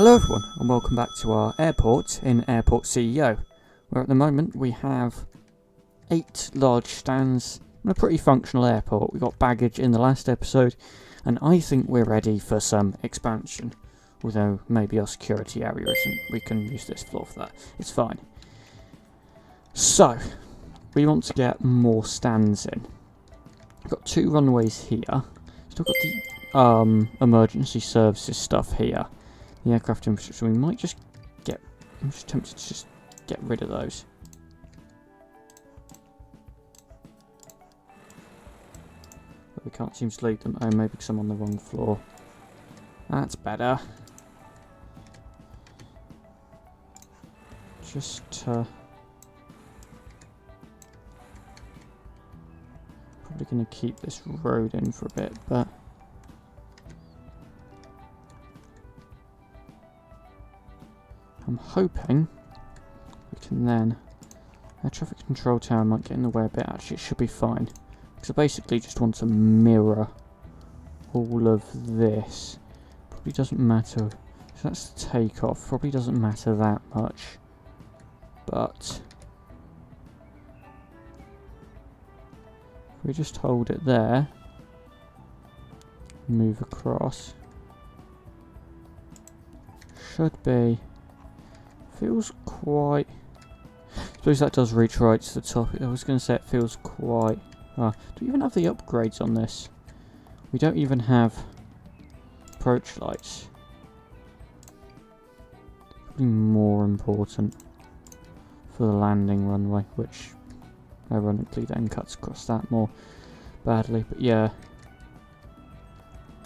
Hello everyone and welcome back to our airport in Airport CEO, where at the moment we have 8 large stands and a pretty functional airport. We got baggage in the last episode and I think we're ready for some expansion, although maybe our security area isn't. We can use this floor for that, it's fine. So, we want to get more stands in. We've got 2 runways here, still got the emergency services stuff here. The aircraft infrastructure, we might just get... I'm just tempted to just get rid of those. But we can't seem to leave them. Oh, maybe because I'm on the wrong floor. That's better. Just probably going to keep this road in for a bit, but... I'm hoping we can then... Our traffic control tower might get in the way a bit. Actually, it should be fine. Because I basically just want to mirror all of this. Probably doesn't matter. So that's the takeoff. Probably doesn't matter that much. But... if we just hold it there. Move across. Should be... feels quite... I suppose that does reach right to the top. I was going to say it feels quite... do we even have the upgrades on this? We don't even have approach lights. Probably more important for the landing runway, which ironically then cuts across that more badly. But yeah,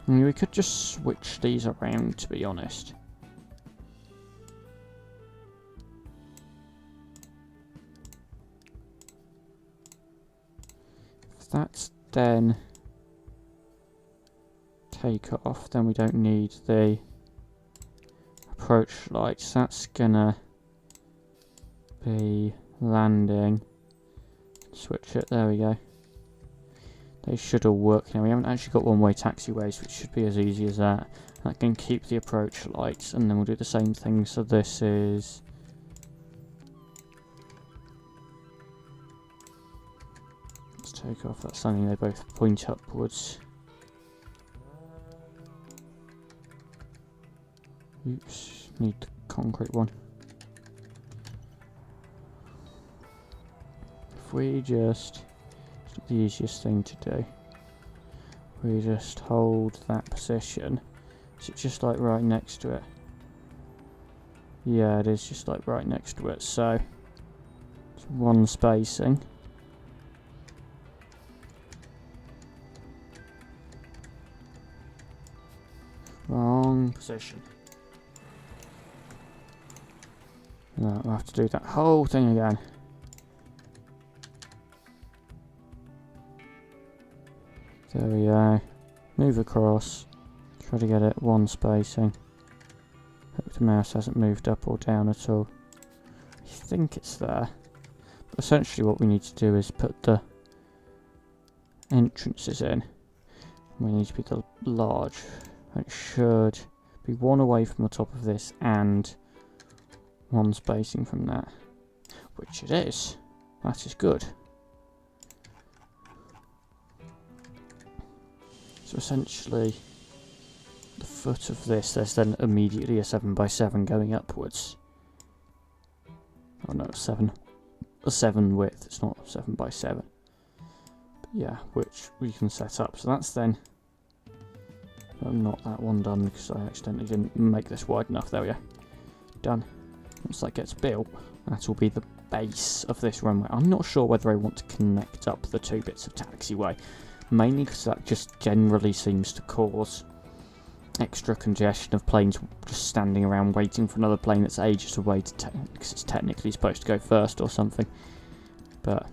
I mean, we could just switch these around, to be honest. That's then take off, then we don't need the approach lights. That's gonna be landing. Switch it, there we go. They should all work now. We haven't actually got one-way taxiways, which should be as easy as that. That can keep the approach lights, and then we'll do the same thing. So this is... take off, that's something they both point upwards. Oops, need the concrete one. If we just, it's not the easiest thing to do. We just hold that position. Is it just like right next to it? Yeah, it is just like right next to it, so it's one spacing. Wrong position. No, we'll have to do that whole thing again. There we go. Move across. Try to get it one spacing. Hope the mouse hasn't moved up or down at all. I think it's there. But essentially what we need to do is put the entrances in. We need to be the large. It should be one away from the top of this and one spacing from that, which it is. That is good. So essentially, the foot of this, there's then immediately a 7x7 going upwards. Oh no, a 7 width, it's not 7x7. But yeah, which we can set up. So that's then... not that one done because I accidentally didn't make this wide enough. There we go. Done. Once that gets built, that will be the base of this runway. I'm not sure whether I want to connect up the 2 bits of taxiway, mainly because that just generally seems to cause extra congestion of planes just standing around waiting for another plane that's ages away to because it's technically supposed to go first or something. But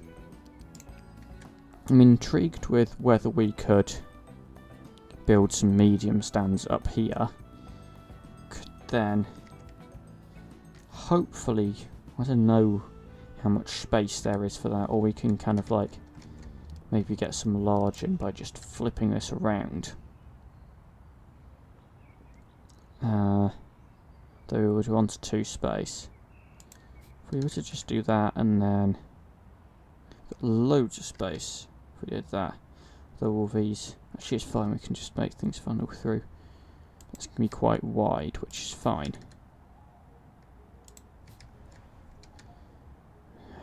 I'm intrigued with whether we could build some medium stands up here. Could then hopefully, I don't know how much space there is for that, or we can kind of like maybe get some large in by just flipping this around. Though we would want a 2 space. If we were to just do that and then got loads of space if we did that. Though all these, actually it's fine, we can just make things funnel through. It's going to be quite wide, which is fine.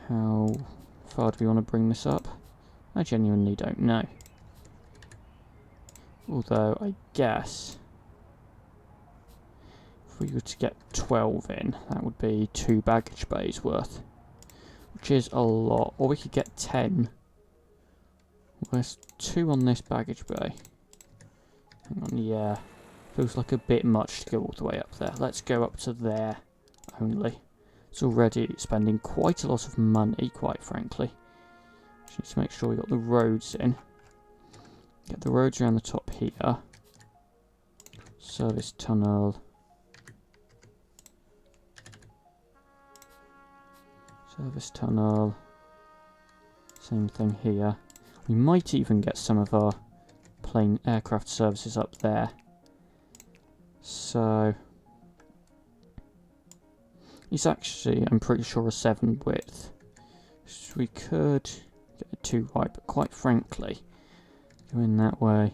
How far do we want to bring this up? I genuinely don't know. Although, I guess if we were to get 12 in, that would be 2 baggage bays worth. Which is a lot. Or we could get 10. Well, there's 2 on this baggage bay. Hang on, yeah. Feels like a bit much to go all the way up there. Let's go up to there only. It's already spending quite a lot of money, quite frankly. Just need to make sure we got the roads in. Get the roads around the top here. Service tunnel. Service tunnel. Same thing here. We might even get some of our plane aircraft services up there. So it's actually, I'm pretty sure, a 7 width. So we could get a 2 wide, but quite frankly, going that way,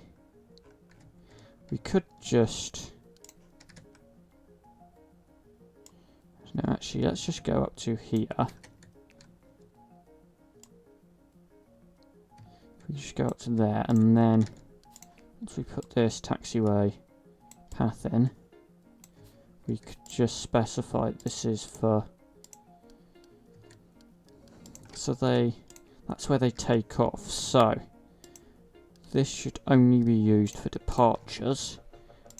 we could just... No, actually, let's just go up to here. We just go up to there, and then once we put this taxiway path in, we could just specify this is for, so that's where they take off. So this should only be used for departures,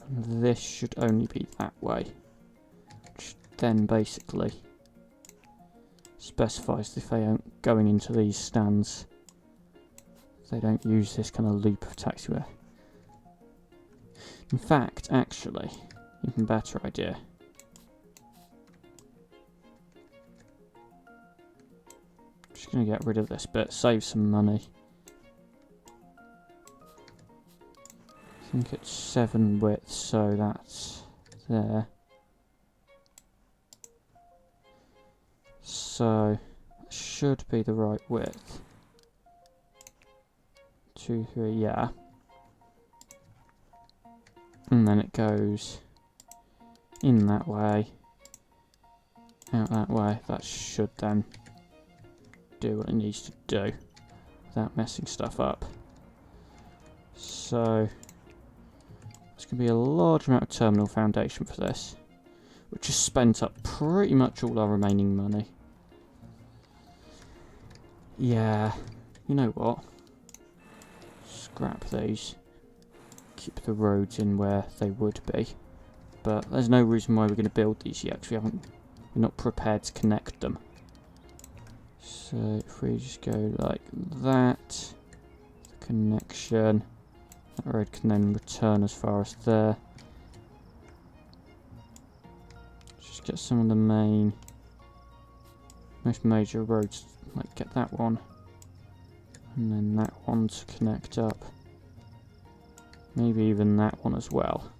and this should only be that way, which then basically specifies if they aren't going into these stands, they don't use this kind of loop of taxiway. In fact, actually, even better idea. Just going to get rid of this bit, save some money. I think it's 7 width, so that's there. So, that should be the right width. 2, 3, yeah. And then it goes in that way, out that way. That should then do what it needs to do without messing stuff up. So it's going to be a large amount of terminal foundation for this, which has spent up pretty much all our remaining money. Yeah, you know what? Scrap these. Keep the roads in where they would be, but there's no reason why we're going to build these yet, because we're not prepared to connect them. So if we just go like that, the connection, that road can then return as far as there. Just get some of the most major roads, like get that one, and then that one to connect up. Maybe even that one as well.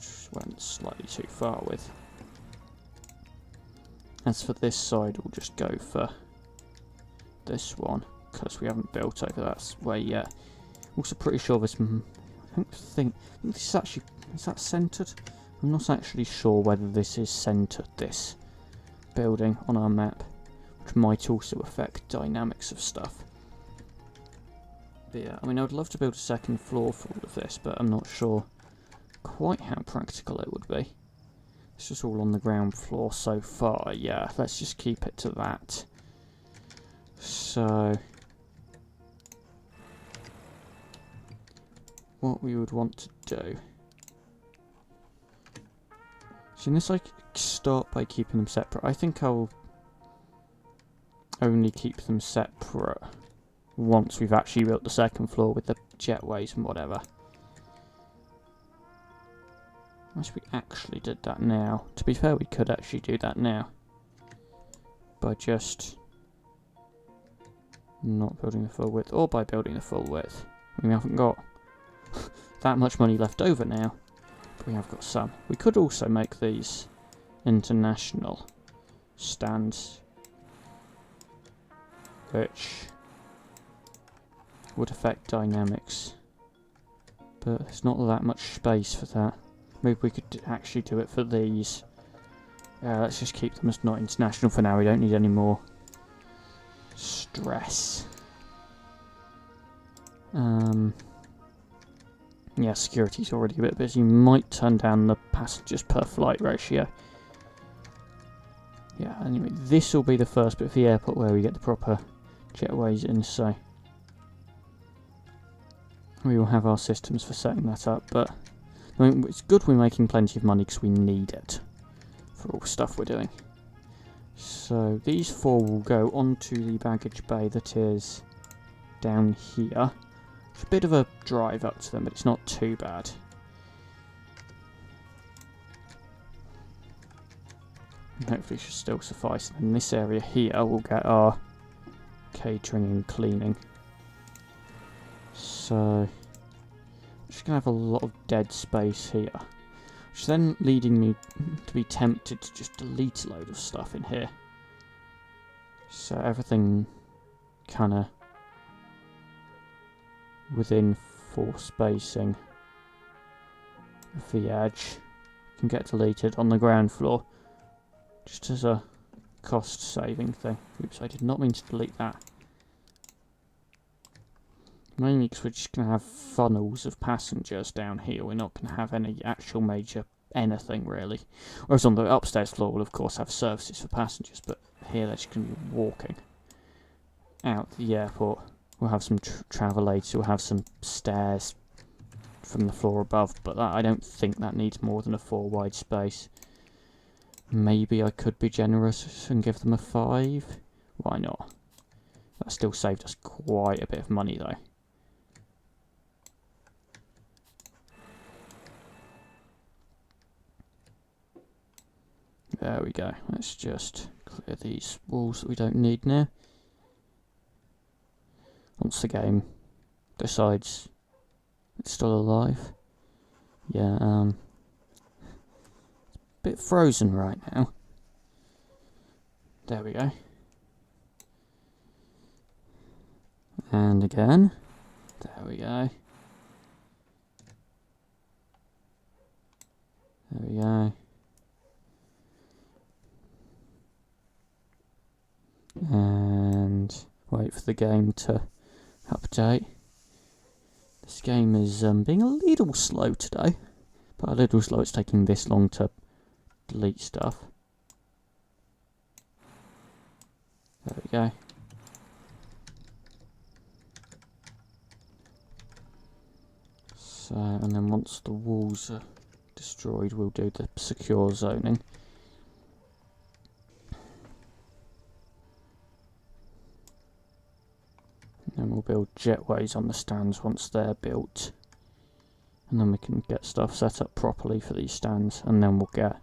Just went slightly too far with. As for this side, we'll just go for this one, because we haven't built over that way yet. Also pretty sure this... I think this is actually... Is that centred? I'm not actually sure whether this is centred, this building on our map, which might also affect dynamics of stuff. But yeah, I mean, I would love to build a second floor for all of this, but I'm not sure quite how practical it would be. It's just all on the ground floor so far. Yeah, let's just keep it to that. So what we would want to do... So unless I start by keeping them separate, I think I'll only keep them separate once we've actually built the second floor with the jetways and whatever. Unless we actually did that now. To be fair, we could actually do that now. By just not building the full width, or by building the full width. I mean, we haven't got that much money left over now. But we have got some. We could also make these international stands, which would affect dynamics, but there's not that much space for that. Maybe we could actually do it for these. Let's just keep them as not international for now. We don't need any more stress. Yeah, security's already a bit busy. Might turn down the passengers per flight ratio. Yeah, anyway, this will be the first bit of the airport where we get the proper jetways in, so we will have our systems for setting that up, but I mean, it's good we're making plenty of money because we need it for all stuff we're doing. So these 4 will go onto the baggage bay that is down here. It's a bit of a drive up to them, but it's not too bad. And hopefully it should still suffice. And in this area here, we'll get our catering and cleaning. So, I'm just going to have a lot of dead space here. Which is then leading me to be tempted to just delete a load of stuff in here. So everything kind of within 4 spacing of the edge can get deleted on the ground floor. Just as a cost saving thing. Oops, I did not mean to delete that. Mainly because we're just going to have funnels of passengers down here. We're not going to have any actual major anything really. Whereas on the upstairs floor we'll of course have services for passengers, but here they're just going to be walking out the airport. We'll have some travel aids, we'll have some stairs from the floor above, but that, I don't think that needs more than a 4 wide space. Maybe I could be generous and give them a 5. Why not? That still saved us quite a bit of money though. There we go. Let's just clear these walls that we don't need now. Once the game decides it's still alive. Yeah, it's a bit frozen right now. There we go. And again. There we go. There we go. And wait for the game to update. This game is being a little slow today, but a little slow. It's taking this long to delete stuff. There we go. So, and then once the walls are destroyed, we'll do the secure zoning. And we'll build jetways on the stands once they're built. And then we can get stuff set up properly for these stands. And then we'll get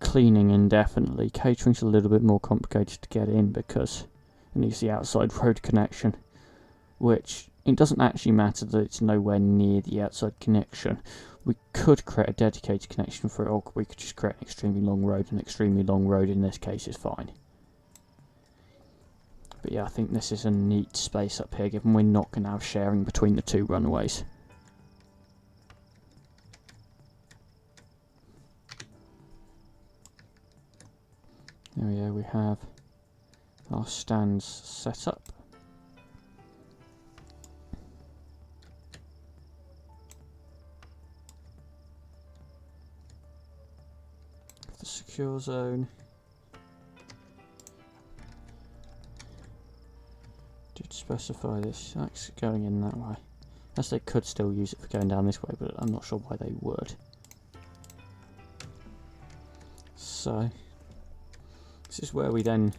cleaning indefinitely. Catering's a little bit more complicated to get in because it needs the outside road connection. Which, it doesn't actually matter that it's nowhere near the outside connection. We could create a dedicated connection for it, or we could just create an extremely long road. An extremely long road in this case is fine. But yeah, I think this is a neat space up here, given we're not going to have sharing between the 2 runways. There we go, we have our stands set up. The secure zone. Did specify this actually going in that way. As they could still use it for going down this way, but I'm not sure why they would. So, this is where we then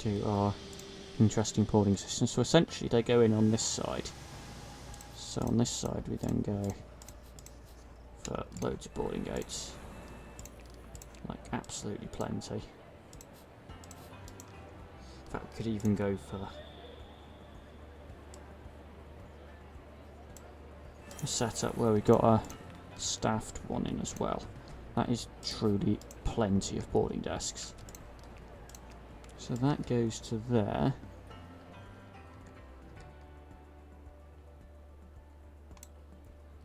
do our interesting boarding system. So essentially they go in on this side. So on this side we then go for loads of boarding gates. Like absolutely plenty. In fact, we could even go for a setup where we got a staffed one in as well. That is truly plenty of boarding desks. So that goes to there.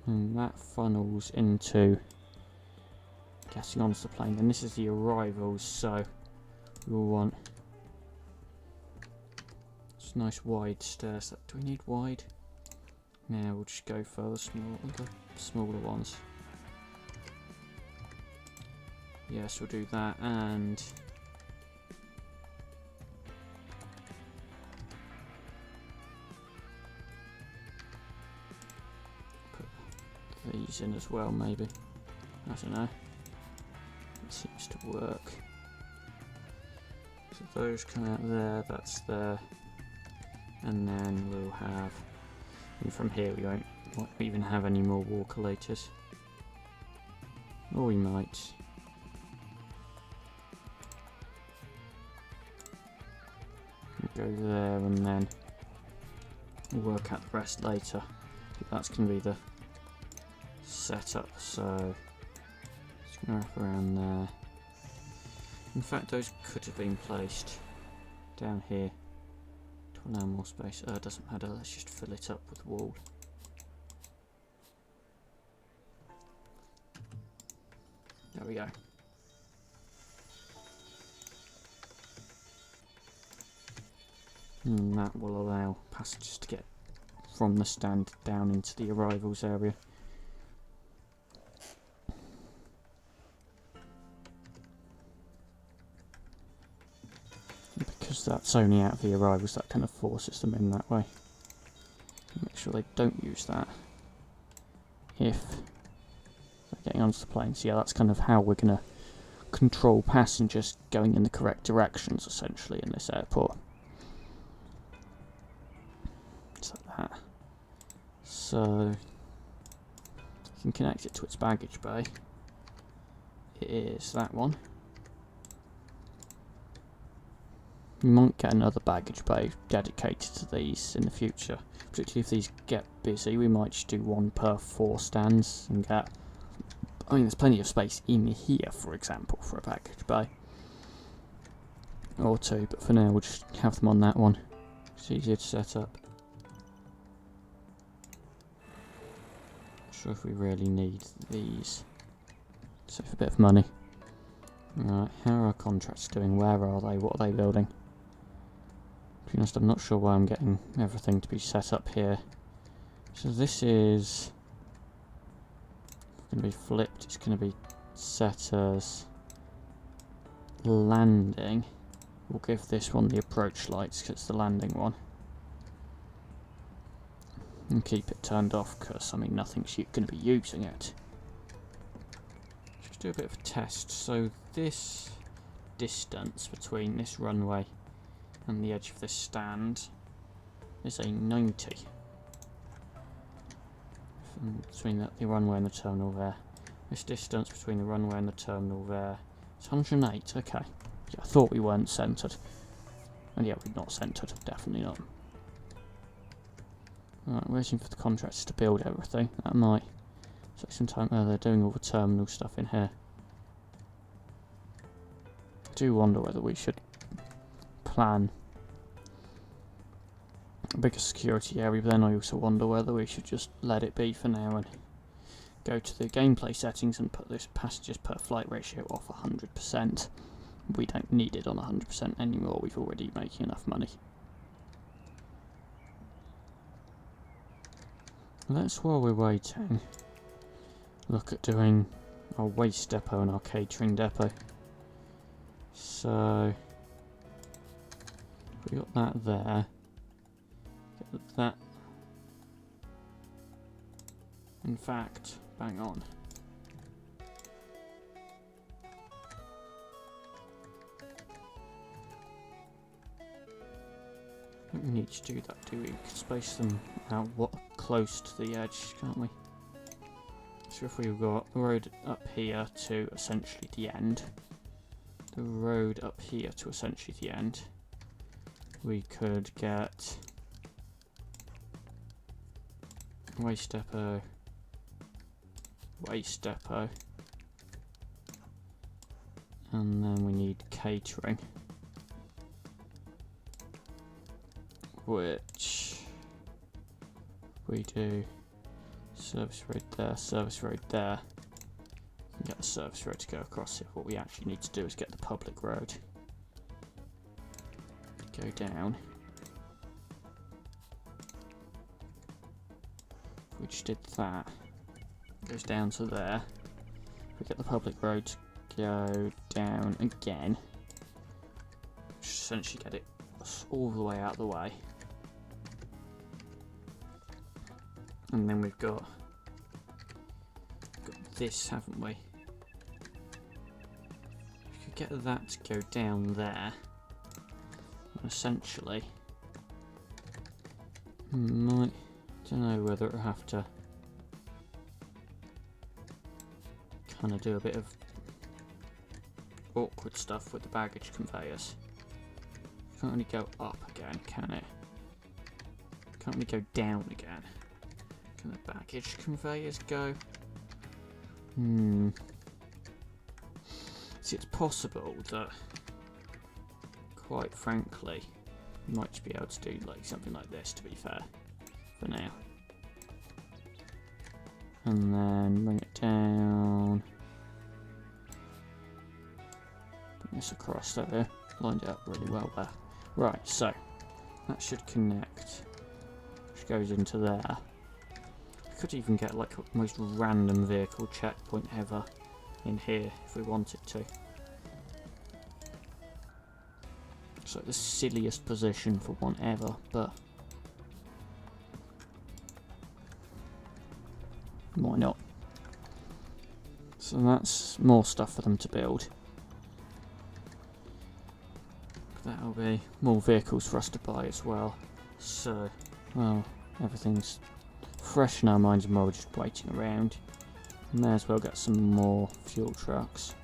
And that funnels into getting onto the plane. And this is the arrivals, so we'll want just nice wide stairs. Do we need wide? Yeah, we'll just go for the smaller ones. Yes, we'll do that, and put these in as well, maybe. I don't know. It seems to work. So those come out there, that's there. And then we'll have, and from here we won't even have any more walkolators. Or we might. Go there and then we'll work out the rest later. That's going to be the setup, so it's going to wrap around there. In fact, those could have been placed down here to allow more space. It doesn't matter, let's just fill it up with wall. There we go. And that will allow passengers to get from the stand down into the arrivals area. Because that's only out of the arrivals, that kind of forces them in that way. Make sure they don't use that if they're getting onto the plane. So yeah, that's kind of how we're going to control passengers going in the correct directions, essentially, in this airport. Like that. So you can connect it to its baggage bay. It is that one. You might get another baggage bay dedicated to these in the future, particularly if these get busy. We might just do one per 4 stands and get, I mean, there's plenty of space in here, for example, for a baggage bay or 2, but for now we'll just have them on that one. It's easier to set up. Sure if we really need these. Save a bit of money. Right, how are our contracts doing? Where are they? What are they building? To be honest, I'm not sure why I'm getting everything to be set up here. So this is going to be flipped. It's going to be set as landing. We'll give this one the approach lights because it's the landing one. And keep it turned off because, I mean, nothing's going to be using it. Just do a bit of a test. So this distance between this runway and the edge of this stand is a 90. Between the runway and the terminal there. This distance between the runway and the terminal there is 108. Okay. Yeah, I thought we weren't centred. And yeah, we're not centred. Definitely not. Right, waiting for the contractors to build everything. That might take some time. Oh, they're doing all the terminal stuff in here. I do wonder whether we should plan a bigger security area, but then I also wonder whether we should just let it be for now and go to the gameplay settings and put this passengers per flight ratio off 100%. We don't need it on 100% anymore, we've already making enough money. Let's, while we're waiting, look at doing our waste depot and our catering depot. So we got that there. Get that. In fact, bang on. Don't need to do that, do we? We can space them out close to the edge, can't we? So if we've got the road up here to essentially the end, the road up here to essentially the end, we could get waste depot waste depot. And then we need catering, which we do service road there, service road there. And get the service road to go across here. What we actually need to do is get the public road to go down. If we just did that, it goes down to there. If we get the public road to go down again, just essentially get it all the way out of the way. And then we've got this, haven't we? We could get that to go down there. And essentially, don't know whether it'll have to kind of do a bit of awkward stuff with the baggage conveyors. Can't really go up again, can it? Can't really go down again. Can the baggage conveyors go? See, it's possible that, quite frankly, you might just be able to do like something like this, to be fair, for now. And then bring it down. Bring this across there. Lined it up really well there. Right, so that should connect. Which goes into there. We could even get like a most random vehicle checkpoint ever in here if we wanted to. It's like the silliest position for one ever, but why not? So that's more stuff for them to build. That'll be more vehicles for us to buy as well. So, well, everything's fresh in our minds and we're just waiting around. May as well get some more fuel trucks,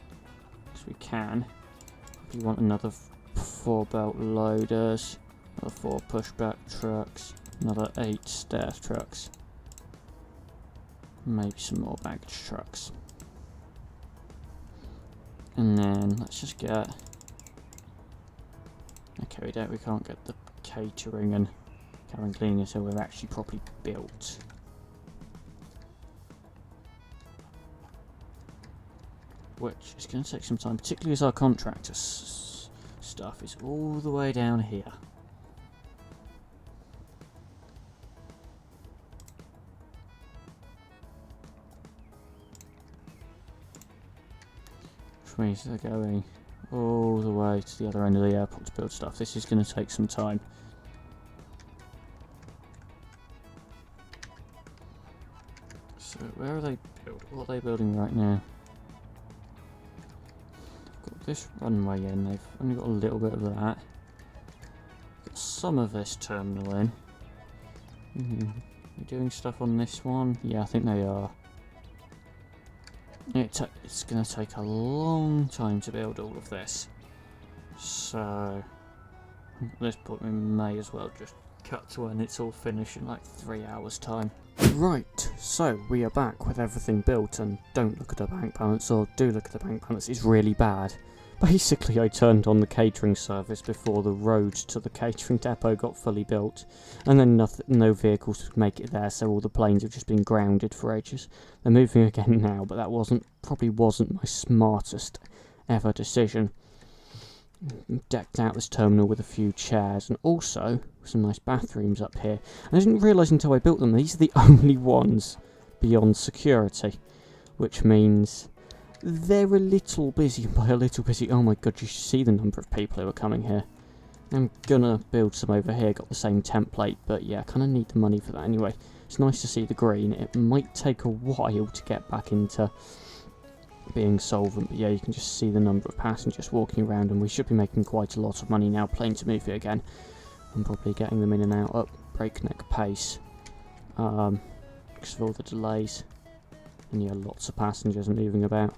because we can. If you want another 4 belt loaders, another 4 pushback trucks, another 8 stair trucks, maybe some more baggage trucks. And then let's just get, okay, we can't get the catering and cabin cleaning until we're actually properly built. Which is going to take some time, particularly as our contractor stuff is all the way down here. Which means they're going all the way to the other end of the airport to build stuff. This is going to take some time. So where are they building? What are they building right now? Got this runway in. They've only got a little bit of that. Got some of this terminal in. They're doing stuff on this one. Yeah, I think they are. It's going to take a long time to build all of this. So at this point we may as well just cut to when it's all finished in like 3 hours time. Right, so we are back with everything built, and don't look at the bank balance, or do look at the bank balance, it's really bad. Basically I turned on the catering service before the road to the catering depot got fully built, and then no vehicles could make it there, so all the planes have just been grounded for ages. They're moving again now, but that probably wasn't my smartest ever decision. Decked out this terminal with a few chairs, and also some nice bathrooms up here. And I didn't realise until I built them, these are the only ones beyond security, which means they're a little busy. By a little busy, oh my god, you should see the number of people who are coming here. I'm gonna build some over here, got the same template, but yeah, I kind of need the money for that anyway. It's nice to see the green. It might take a while to get back into being solvent, but yeah, you can just see the number of passengers walking around, and we should be making quite a lot of money now. Planes are moving again. I'm probably getting them in and out at breakneck pace because of all the delays, and yeah, lots of passengers are moving about.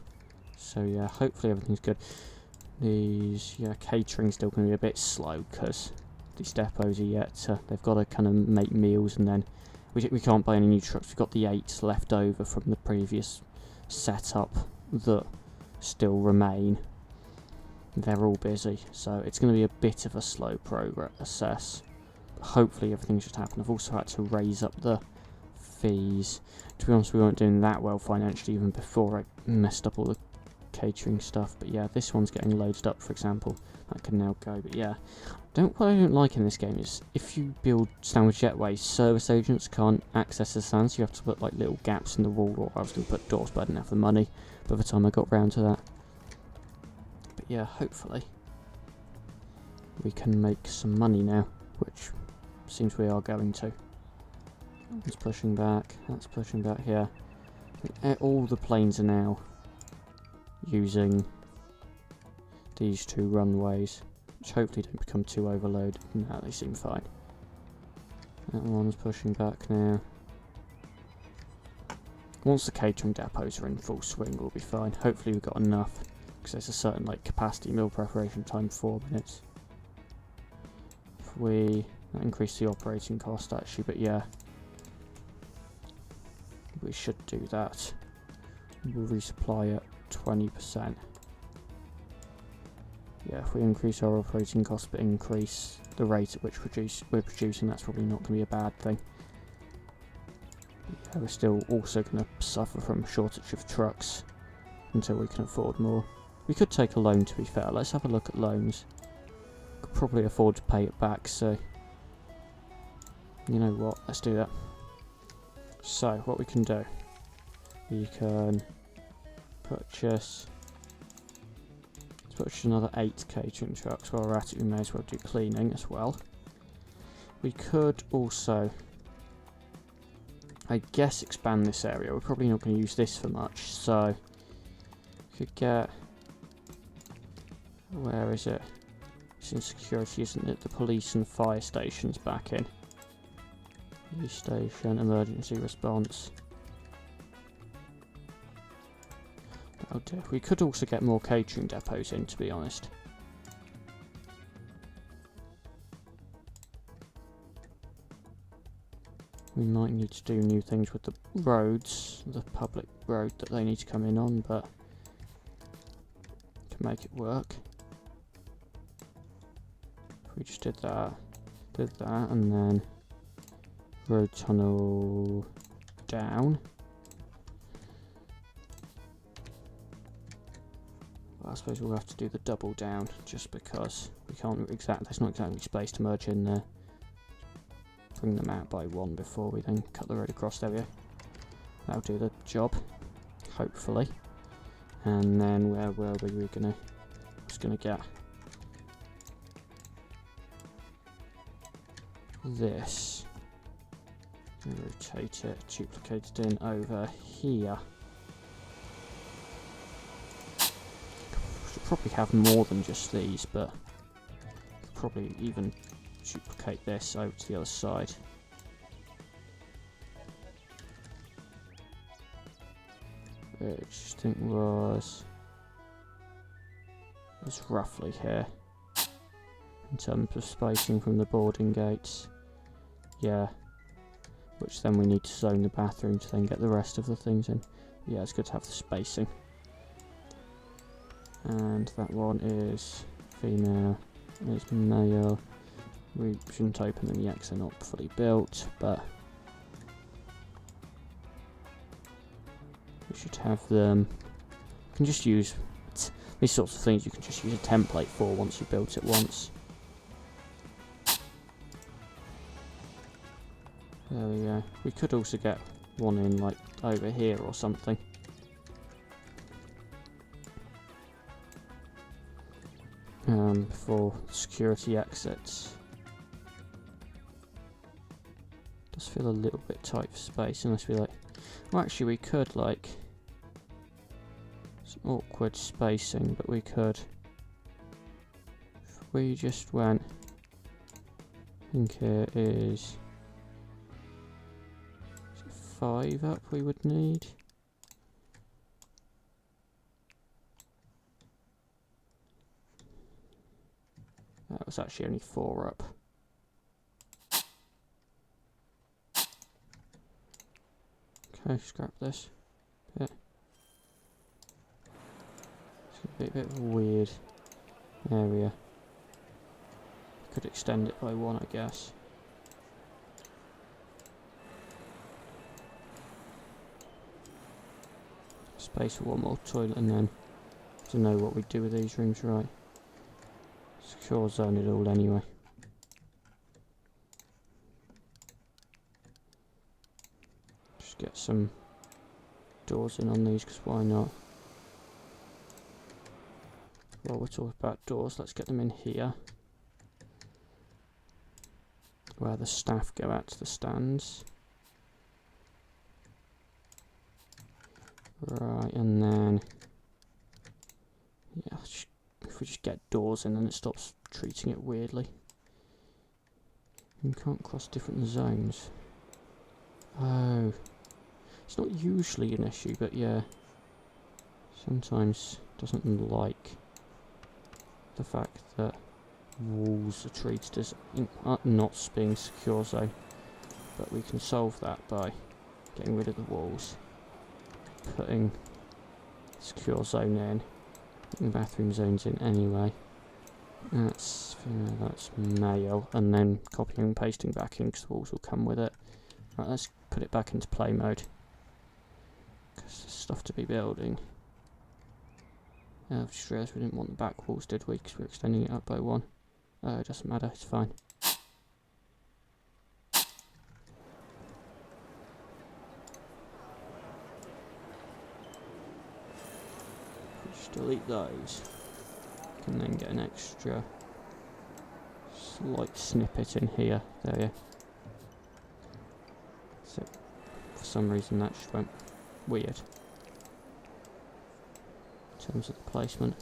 So yeah, hopefully everything's good. Catering's still going to be a bit slow because these depots are yet they've got to kind of make meals, and then we can't buy any new trucks. We've got the 8 left over from the previous set up that still remain. They're all busy, so it's going to be a bit of a slow process. But hopefully everything should happen. I've also had to raise up the fees. To be honest, we weren't doing that well financially even before I messed up all the catering stuff. But yeah, this one's getting loaded up, for example. That can now go. But yeah, what I don't like in this game is if you build sandwich jetways, service agents can't access the stands. You have to put like little gaps in the wall, or I was going to put doors, but I didn't have the money by the time I got round to that. But yeah, hopefully we can make some money now, which seems we are going to. That's pushing back, that's pushing back here. All the planes are now using these two runways, which hopefully don't become too overloaded. No, they seem fine. That one's pushing back now. Once the catering depots are in full swing, we'll be fine. Hopefully we've got enough, because there's a certain like capacity meal preparation time, 4 minutes. If we increase the operating cost actually, but yeah, we should do that. We'll resupply at 20%. Yeah, if we increase our operating cost but increase the rate at which we're producing, that's probably not going to be a bad thing. Yeah, we're still also going to suffer from shortage of trucks until we can afford more. We could take a loan, to be fair. Let's have a look at loans. Could probably afford to pay it back, so you know what, let's do that. So what we can do, we can purchase another 8 catering trucks. While we're at it, we may as well do cleaning as well. We could also, I guess, expand this area. We're probably not going to use this for much, so we could get, where is it? It's in security, isn't it? The police and fire stations back in. Police station, emergency response. That'll do. We could also get more catering depots in, to be honest. We might need to do new things with the roads, the public road that they need to come in on, but to make it work. If we just did that, and then road tunnel down. Well, I suppose we'll have to do the double down just because we can't there's not exactly space to merge in there. Bring them out by 1 before we then cut the road across. There we go. That'll do the job, hopefully. And then where were we? We were just gonna get this. Rotate it, duplicate it in over here. Should probably have more than just these, but probably even duplicate this over to the other side. Which I think was roughly here in terms of spacing from the boarding gates. Yeah. Which then we need to zone the bathroom to then get the rest of the things in. Yeah, it's good to have the spacing. And that one is female, is male. We shouldn't open them yet because they're not fully built, but we should have them. You can just use these sorts of things, you can just use a template for once you've built it once. There we go. We could also get one in like over here or something. For security exits. Does feel a little bit tight for space unless we like. Well, actually, we could like. It's awkward spacing, but we could. If we just went. I think it is 5 up we would need. That was actually only 4 up. Okay, scrap this bit. a bit of a weird area. Could extend it by one, I guess. Space for one more toilet, and then to know what we do with these rooms, right? Secure zone it all anyway. Just get some doors in on these, because why not? While we're talking about doors, let's get them in here, where the staff go out to the stands. Right, and then, yeah, if we just get doors in, then it stops treating it weirdly. You can't cross different zones. Oh, it's not usually an issue, but yeah, sometimes doesn't like the fact that walls are treated as not being secure zone, but we can solve that by getting rid of the walls, putting secure zone in, putting bathroom zones in anyway. That's male, and then copying and pasting back in, because the walls will come with it. Right, let's put it back into play mode, because there's stuff to be building. I've just realised we didn't want the back walls, did we? Because we're extending it up by one. It doesn't matter, it's fine. Just delete those. Can then get an extra slight snippet in here. There we go. So for some reason that just went weird in terms of the placement.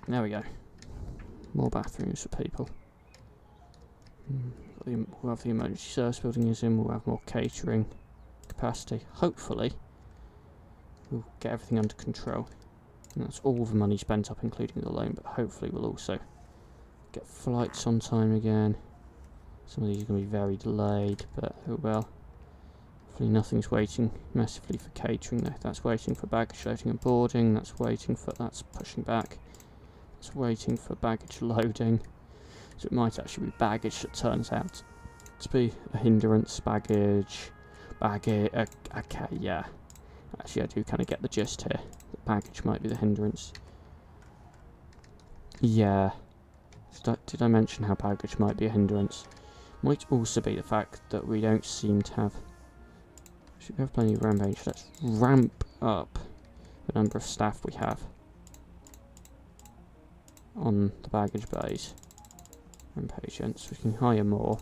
There we go. More bathrooms for people. We'll have the emergency service building is in. We'll have more catering capacity. Hopefully we'll get everything under control. And that's all the money spent up, including the loan, but hopefully we'll also get flights on time again. Some of these are going to be very delayed, but oh well. Hopefully nothing's waiting massively for catering though. That's waiting for baggage loading and boarding, that's pushing back. That's waiting for baggage loading. So it might actually be baggage that turns out to be a hindrance. Baggage, okay, yeah. Actually I do kind of get the gist here. That baggage might be the hindrance. Yeah. Did I mention how baggage might be a hindrance? Might also be the fact that we don't seem to have... Should we have plenty of rampage? Let's ramp up the number of staff we have on the baggage bays. Rampage agents. We can hire more.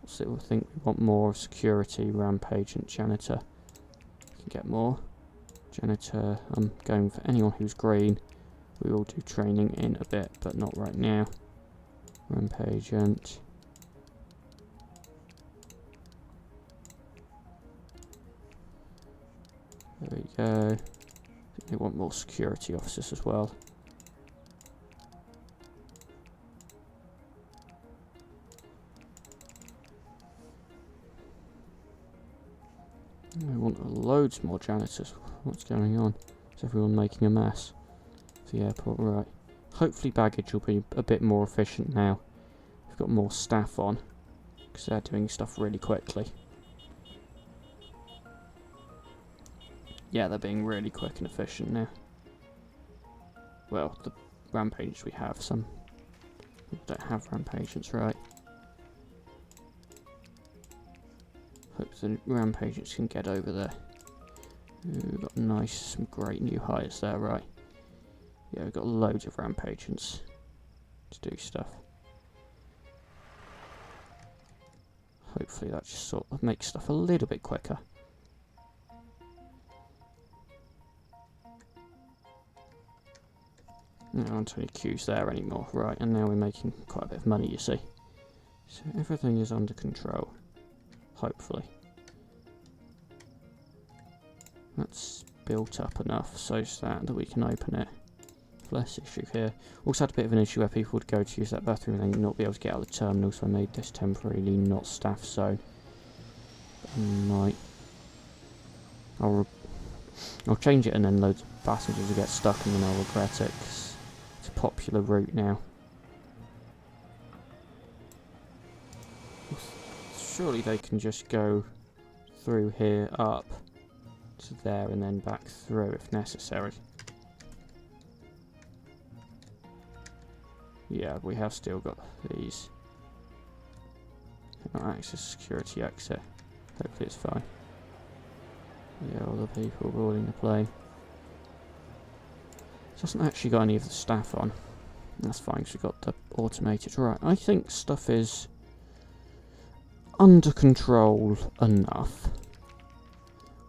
So we'll think we want more security, rampage and janitor. We can get more. Janitor, I'm going for anyone who's green. We will do training in a bit, but not right now. Rampage agent. There we go. We want more security officers as well. We want loads more janitors. What's going on? Is everyone making a mess? The airport, right. Hopefully baggage will be a bit more efficient now. We've got more staff on, because they're doing stuff really quickly. Yeah, they're being really quick and efficient now. Well, the rampagents we have, some don't have rampagents, right? Hope the rampagents can get over there. Ooh, we've got some great new hires there, right? Yeah, we've got loads of rampagents to do stuff. Hopefully that just sort of makes stuff a little bit quicker. No, there aren't any queues there anymore, right, and now we're making quite a bit of money, you see. So everything is under control, hopefully. That's built up enough so that we can open it. Less issue here. Also had a bit of an issue where people would go to use that bathroom and then not be able to get out of the terminal, so I made this temporarily not staff zone. I'll I'll change it and then loads of passengers will get stuck and then I'll regret it, 'cause it's a popular route now. Surely they can just go through here, up to there and then back through if necessary. Yeah, we have still got these. Cannot access security exit. Hopefully it's fine. Yeah, all the people boarding the plane. It doesn't actually got any of the staff on. That's fine because we've got the automated. Right, I think stuff is under control enough.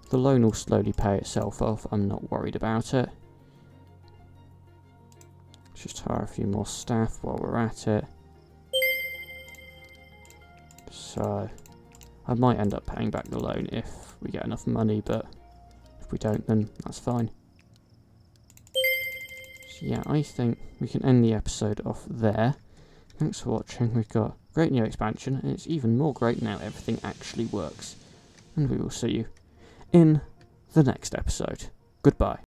The loan will slowly pay itself off. I'm not worried about it. Just hire a few more staff while we're at it. So, I might end up paying back the loan if we get enough money, but if we don't, then that's fine. So yeah, I think we can end the episode off there. Thanks for watching. We've got a great new expansion, and it's even more great now everything actually works. And we will see you in the next episode. Goodbye.